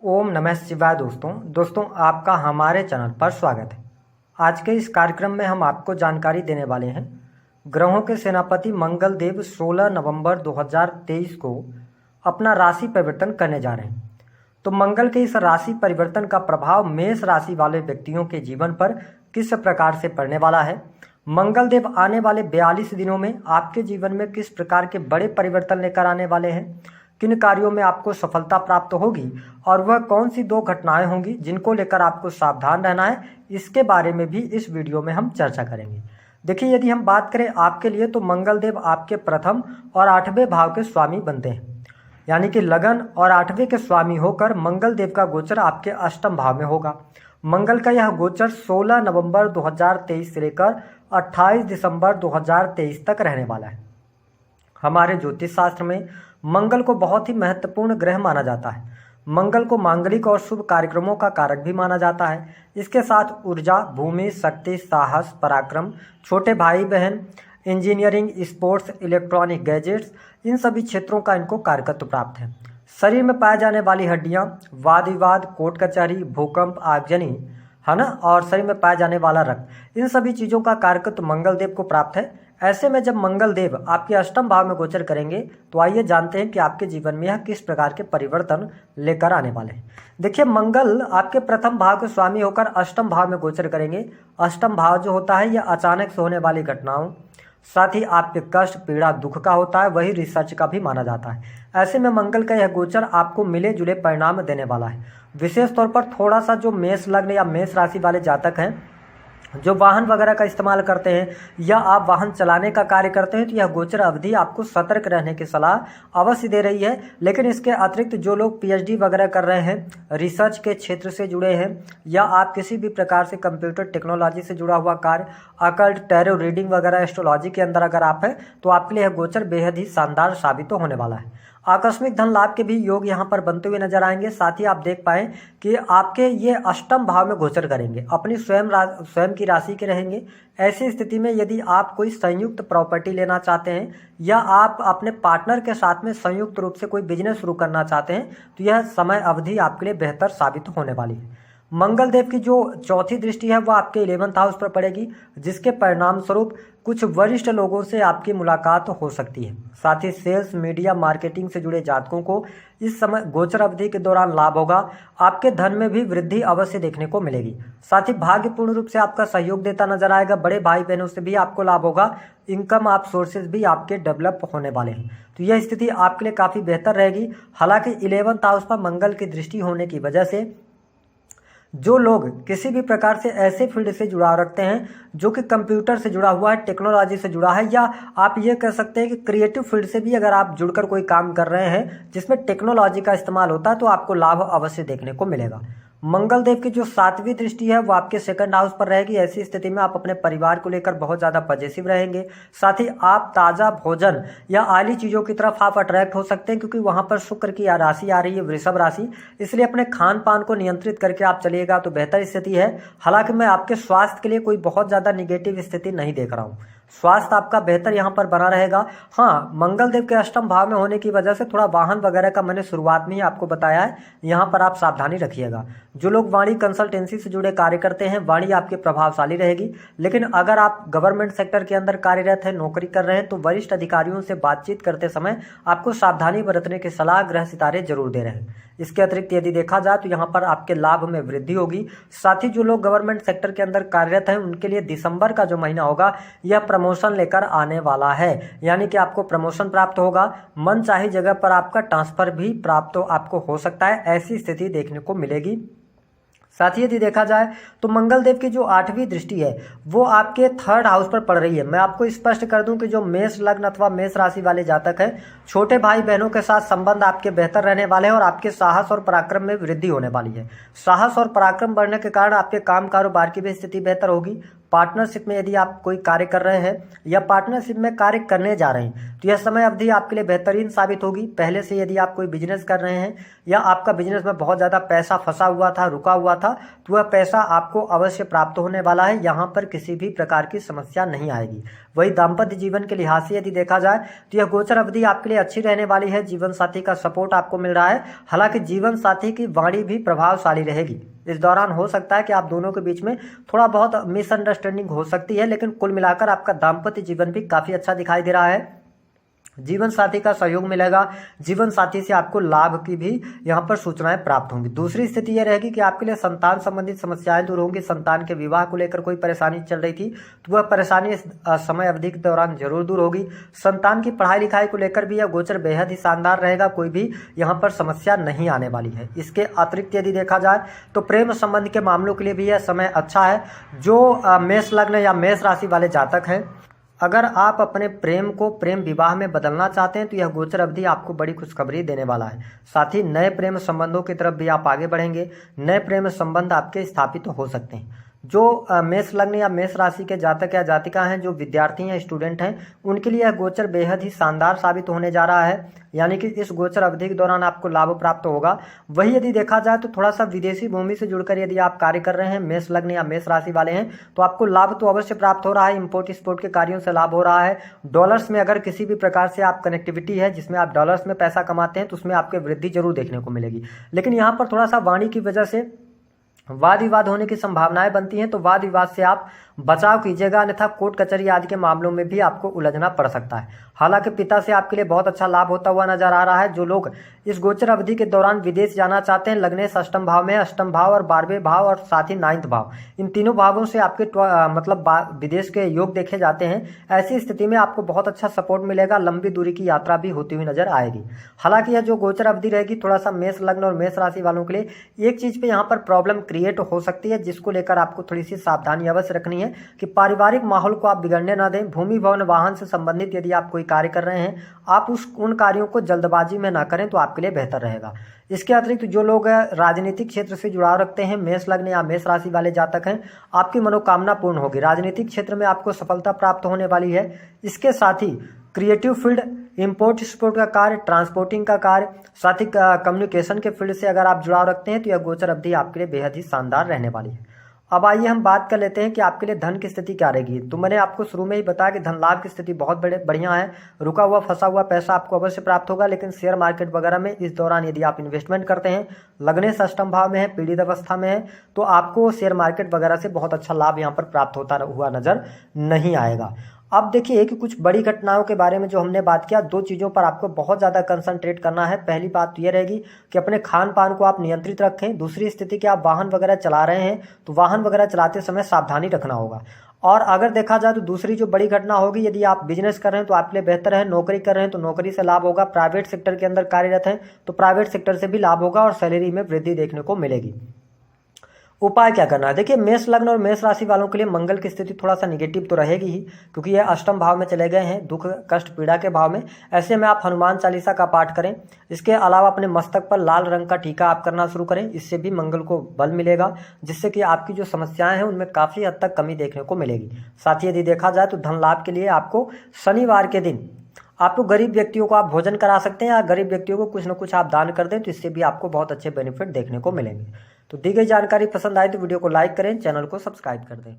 ओम नमः शिवाय। दोस्तों आपका हमारे चैनल पर स्वागत है। आज के इस कार्यक्रम में हम आपको जानकारी देने वाले हैं ग्रहों के सेनापति मंगल देव 16 नवंबर 2023 को अपना राशि परिवर्तन करने जा रहे हैं। तो मंगल के इस राशि परिवर्तन का प्रभाव मेष राशि वाले व्यक्तियों के जीवन पर किस प्रकार से पड़ने वाला है, मंगल देव आने वाले 42 दिनों में आपके जीवन में किस प्रकार के बड़े परिवर्तन लेकर आने वाले हैं, किन कार्यों में आपको सफलता प्राप्त होगी और वह कौन सी 2 घटनाएं होंगी जिनको लेकर आपको सावधान रहना है, इसके बारे में भी इस वीडियो में हम चर्चा करेंगे। देखिए, यदि हम बात करें आपके लिए तो मंगल देव आपके प्रथम और 8वें भाव के स्वामी बनते हैं, यानी कि लगन और 8वें के स्वामी होकर मंगल देव का गोचर आपके अष्टम भाव में होगा। मंगल का यह गोचर 16 नवंबर 2023 से लेकर 28 दिसंबर 2023 तक रहने वाला है। हमारे ज्योतिष शास्त्र में मंगल को बहुत ही महत्वपूर्ण ग्रह माना जाता है। मंगल को मांगलिक और शुभ कार्यक्रमों का कारक भी माना जाता है। इसके साथ ऊर्जा, भूमि, शक्ति, साहस, पराक्रम, छोटे भाई बहन, इंजीनियरिंग, स्पोर्ट्स, इलेक्ट्रॉनिक गैजेट्स, इन सभी क्षेत्रों का इनको कारकत्व प्राप्त है। शरीर में पाए जाने वाली हड्डियां, वाद विवाद, कोर्ट कचहरी, भूकंप, आगजनी, है ना, और शरीर में पाए जाने वाला रक्त, इन सभी चीज़ों का कारकत्व मंगल देव को प्राप्त है। ऐसे में जब मंगल देव आपके अष्टम भाव में गोचर करेंगे तो आइए जानते हैं कि आपके जीवन में यह किस प्रकार के परिवर्तन लेकर आने वाले हैं। देखिए, मंगल आपके प्रथम भाव के स्वामी होकर अष्टम भाव में गोचर करेंगे। अष्टम भाव जो होता है यह अचानक से होने वाली घटनाओं, साथ ही आपके कष्ट, पीड़ा, दुख का होता है, वही रिसर्च का भी माना जाता है। ऐसे में मंगल का यह गोचर आपको मिले जुले परिणाम देने वाला है। विशेष तौर पर थोड़ा सा जो मेष लग्न या मेष राशि वाले जातक हैं, जो वाहन वगैरह का इस्तेमाल करते हैं या आप वाहन चलाने का कार्य करते हैं, तो यह गोचर अवधि आपको सतर्क रहने की सलाह अवश्य दे रही है। लेकिन इसके अतिरिक्त जो लोग पीएचडी वगैरह कर रहे हैं, रिसर्च के क्षेत्र से जुड़े हैं, या आप किसी भी प्रकार से कंप्यूटर टेक्नोलॉजी से जुड़ा हुआ कार्य, अकल्ट, टैरो रीडिंग वगैरह, एस्ट्रोलॉजी के अंदर अगर आप हैं तो आपके लिए यह गोचर बेहद ही शानदार साबित होने वाला है। आकस्मिक धन लाभ के भी योग यहाँ पर बनते हुए नजर आएंगे। साथ ही आप देख पाएं कि आपके ये अष्टम भाव में गोचर करेंगे, अपनी स्वयं की राशि के रहेंगे। ऐसी स्थिति में यदि आप कोई संयुक्त प्रॉपर्टी लेना चाहते हैं या आप अपने पार्टनर के साथ में संयुक्त रूप से कोई बिजनेस शुरू करना चाहते हैं तो यह समय अवधि आपके लिए बेहतर साबित होने वाली है। मंगल देव की जो चौथी दृष्टि है वह आपके 11th हाउस पर पड़ेगी, जिसके परिणाम स्वरूप कुछ वरिष्ठ लोगों से आपकी मुलाकात हो सकती है। साथ ही सेल्स, मीडिया, मार्केटिंग से जुड़े जातकों को इस समय गोचर अवधि के दौरान लाभ होगा। आपके धन में भी वृद्धि अवश्य देखने को मिलेगी। साथ ही भाग्य पूर्ण रूप से आपका सहयोग देता नजर आएगा। बड़े भाई बहनों से भी आपको लाभ होगा। इनकम आप सोर्सेज भी आपके डेवलप होने वाले हैं, तो यह स्थिति आपके लिए काफ़ी बेहतर रहेगी। हालांकि 11th हाउस पर मंगल की दृष्टि होने की वजह से जो लोग किसी भी प्रकार से ऐसे फील्ड से जुड़ाव रखते हैं जो कि कंप्यूटर से जुड़ा हुआ है, टेक्नोलॉजी से जुड़ा है, या आप ये कह सकते हैं कि क्रिएटिव फील्ड से भी अगर आप जुड़कर कोई काम कर रहे हैं जिसमें टेक्नोलॉजी का इस्तेमाल होता है, तो आपको लाभ अवश्य देखने को मिलेगा। मंगल देव की जो 7वीं दृष्टि है वो आपके 2nd हाउस पर रहेगी। ऐसी स्थिति में आप अपने परिवार को लेकर बहुत ज़्यादा पॉजिटिव रहेंगे। साथ ही आप ताज़ा भोजन या आली चीज़ों की तरफ आप अट्रैक्ट हो सकते हैं, क्योंकि वहाँ पर शुक्र की राशि आ रही है, वृषभ राशि। इसलिए अपने खान पान को नियंत्रित करके आप चलिएगा तो बेहतर स्थिति है। हालांकि मैं आपके स्वास्थ्य के लिए कोई बहुत ज़्यादा निगेटिव स्थिति नहीं देख रहा हूँ। स्वास्थ्य आपका बेहतर यहाँ पर बना रहेगा। हाँ, मंगल देव के अष्टम भाव में होने की वजह से थोड़ा वाहन वगैरह का मैंने शुरुआत में ही आपको बताया है, यहाँ पर आप सावधानी रखिएगा। जो लोग वाणी कंसल्टेंसी से जुड़े कार्य करते हैं, वाणी आपकी प्रभावशाली रहेगी। लेकिन अगर आप गवर्नमेंट सेक्टर के अंदर कार्यरत हैं, नौकरी कर रहे हैं, तो वरिष्ठ अधिकारियों से बातचीत करते समय आपको सावधानी बरतने की सलाह ग्रह सितारे जरूर दे रहे हैं। इसके अतिरिक्त यदि देखा जाए तो यहाँ पर आपके लाभ में वृद्धि होगी। साथ ही जो लोग गवर्नमेंट सेक्टर के अंदर कार्यरत हैं उनके लिए दिसंबर का जो महीना होगा यह प्रमोशन लेकर आने वाला है, यानी कि आपको प्रमोशन प्राप्त होगा। मन चाही जगह पर आपका ट्रांसफर भी प्राप्त आपको हो सकता है, ऐसी स्थिति देखने को मिलेगी। साथ ही यदि देखा जाए तो मंगल देव की जो 8वीं दृष्टि है वो आपके 3rd हाउस पर पड़ रही है। मैं आपको स्पष्ट कर दूं कि जो मेष लग्न अथवा मेष राशि वाले जातक हैं, छोटे भाई बहनों के साथ संबंध आपके बेहतर रहने वाले हैं और आपके साहस और पराक्रम में वृद्धि होने वाली है। साहस और पराक्रम बढ़ने के कारण आपके काम कारोबार की भी स्थिति बेहतर होगी। पार्टनरशिप में यदि आप कोई कार्य कर रहे हैं या पार्टनरशिप में कार्य करने जा रहे हैं तो यह समय अवधि आपके लिए बेहतरीन साबित होगी। पहले से यदि आप कोई बिजनेस कर रहे हैं या आपका बिजनेस में बहुत ज़्यादा पैसा फंसा हुआ था, रुका हुआ था, तो वह पैसा आपको अवश्य प्राप्त होने वाला है। यहाँ पर किसी भी प्रकार की समस्या नहीं आएगी। वही दाम्पत्य जीवन के लिहाज से यदि देखा जाए तो यह गोचर अवधि आपके लिए अच्छी रहने वाली है। जीवन साथी का सपोर्ट आपको मिल रहा है। हालांकि जीवन साथी की वाणी भी प्रभावशाली रहेगी। इस दौरान हो सकता है कि आप दोनों के बीच में थोड़ा बहुत मिसअंडरस्टैंडिंग हो सकती है, लेकिन कुल मिलाकर आपका दाम्पत्य जीवन भी काफी अच्छा दिखाई दे रहा है। जीवन साथी का सहयोग मिलेगा। जीवन साथी से आपको लाभ की भी यहाँ पर सूचनाएं प्राप्त होंगी। दूसरी स्थिति यह रहेगी कि आपके लिए संतान संबंधित समस्याएं दूर होंगी। संतान के विवाह को लेकर कोई परेशानी चल रही थी तो वह परेशानी इस समय अवधि के दौरान जरूर दूर होगी। संतान की पढ़ाई लिखाई को लेकर भी यह गोचर बेहद ही शानदार रहेगा। कोई भी यहाँ पर समस्या नहीं आने वाली है। इसके अतिरिक्त यदि देखा जाए तो प्रेम संबंध के मामलों के लिए भी यह समय अच्छा है। जो मेष लग्न या मेष राशि वाले जातक हैं, अगर आप अपने प्रेम को प्रेम विवाह में बदलना चाहते हैं तो यह गोचर अवधि आपको बड़ी खुशखबरी देने वाला है। साथ ही नए प्रेम संबंधों की तरफ भी आप आगे बढ़ेंगे। नए प्रेम संबंध आपके स्थापित हो सकते हैं। जो मेष लग्न या मेष राशि के जातक या जातिका हैं, जो विद्यार्थी हैं, स्टूडेंट हैं, उनके लिए यह गोचर बेहद ही शानदार साबित होने जा रहा है। यानी कि इस गोचर अवधि के दौरान आपको लाभ प्राप्त होगा। वही यदि देखा जाए तो थोड़ा सा विदेशी भूमि से जुड़कर यदि आप कार्य कर रहे हैं, मेष लग्न या मेष राशि वाले हैं, तो आपको लाभ तो अवश्य प्राप्त हो रहा है। इंपोर्ट एक्सपोर्ट के कार्यों से लाभ हो रहा है। डॉलर्स में अगर किसी भी प्रकार से आप कनेक्टिविटी है जिसमें आप डॉलर्स में पैसा कमाते हैं तो उसमें आपके वृद्धि जरूर देखने को मिलेगी। लेकिन यहाँ पर थोड़ा सा वाणी की वजह से वाद विवाद होने की संभावनाएं बनती हैं, तो वाद विवाद से आप बचाव कीजिएगा, अन्यथा कोर्ट कचहरी आदि के मामलों में भी आपको उलझना पड़ सकता है। हालांकि पिता से आपके लिए बहुत अच्छा लाभ होता हुआ नजर आ रहा है। जो लोग इस गोचर अवधि के दौरान विदेश जाना चाहते हैं, लग्नेश अष्टम भाव में, अष्टम भाव और 12वें भाव और साथ ही 9th भाव, इन तीनों भावों से आपके विदेश के योग देखे जाते हैं। ऐसी स्थिति में आपको बहुत अच्छा सपोर्ट मिलेगा। लंबी दूरी की यात्रा भी होती हुई नजर आएगी। हालांकि यह जो गोचर अवधि रहेगी थोड़ा सा मेष लग्न और मेष राशि वालों के लिए एक चीज पे यहाँ पर प्रॉब्लम क्रिएट हो सकती है, जिसको लेकर आपको थोड़ी सी सावधानी अवश्य रखनी है कि पारिवारिक माहौल को आप बिगड़ने ना दें। भूमि भवन वाहन से संबंधित यदि आप कोई कार्य कर रहे हैं, आप उन कार्यों को जल्दबाजी में ना करें तो आपके लिए बेहतर रहेगा। इसके अतिरिक्त जो लोग राजनीतिक क्षेत्र से जुड़ाव रखते हैं, मेष लग्न या मेष राशि वाले जातक हैं, आपकी मनोकामना पूर्ण होगी। राजनीतिक क्षेत्र में आपको सफलता प्राप्त होने वाली है। इसके साथ ही क्रिएटिव फील्ड, इंपोर्ट एक्सपोर्ट का कार्य, ट्रांसपोर्टिंग का कार्य, साथ ही कम्युनिकेशन के फील्ड से अगर आप जुड़ाव रखते हैं तो यह गोचर अवधि आपके लिए बेहद ही शानदार रहने वाली है। अब आइए हम बात कर लेते हैं कि आपके लिए धन की स्थिति क्या रहेगी। तो मैंने आपको शुरू में ही बताया कि धन लाभ की स्थिति बहुत बढ़िया है। रुका हुआ फंसा हुआ पैसा आपको अवश्य प्राप्त होगा। लेकिन शेयर मार्केट वगैरह में इस दौरान यदि आप इन्वेस्टमेंट करते हैं, लग्नेश अष्टम भाव में है, पीड़ित अवस्था में है, तो आपको शेयर मार्केट वगैरह से बहुत अच्छा लाभ यहाँ पर प्राप्त होता हुआ नजर नहीं आएगा। अब देखिए कि कुछ बड़ी घटनाओं के बारे में जो हमने बात किया, दो चीज़ों पर आपको बहुत ज़्यादा कंसंट्रेट करना है। पहली बात तो ये रहेगी कि अपने खान पान को आप नियंत्रित रखें। दूसरी स्थिति कि आप वाहन वगैरह चला रहे हैं तो वाहन वगैरह चलाते समय सावधानी रखना होगा। और अगर देखा जाए तो दूसरी जो बड़ी घटना होगी, यदि आप बिजनेस कर रहे हैं तो आपके लिए बेहतर है। नौकरी कर रहे हैं तो नौकरी से लाभ होगा। प्राइवेट सेक्टर के अंदर कार्यरत हैं तो प्राइवेट सेक्टर से भी लाभ होगा और सैलरी में वृद्धि देखने को मिलेगी। उपाय क्या करना है? देखिए, मेष लग्न और मेष राशि वालों के लिए मंगल की स्थिति थोड़ा सा निगेटिव तो रहेगी ही, क्योंकि यह अष्टम भाव में चले गए हैं, दुख कष्ट पीड़ा के भाव में। ऐसे में आप हनुमान चालीसा का पाठ करें। इसके अलावा अपने मस्तक पर लाल रंग का टीका आप करना शुरू करें। इससे भी मंगल को बल मिलेगा, जिससे कि आपकी जो समस्याएं हैं उनमें काफ़ी हद तक कमी देखने को मिलेगी। साथ ही यदि देखा जाए तो धन लाभ के लिए आपको शनिवार के दिन आपको गरीब व्यक्तियों को आप भोजन करा सकते हैं, या गरीब व्यक्तियों को कुछ न कुछ आप दान कर दें, तो इससे भी आपको बहुत अच्छे बेनिफिट देखने को मिलेंगे। तो दी गई जानकारी पसंद आए तो वीडियो को लाइक करें, चैनल को सब्सक्राइब कर दें।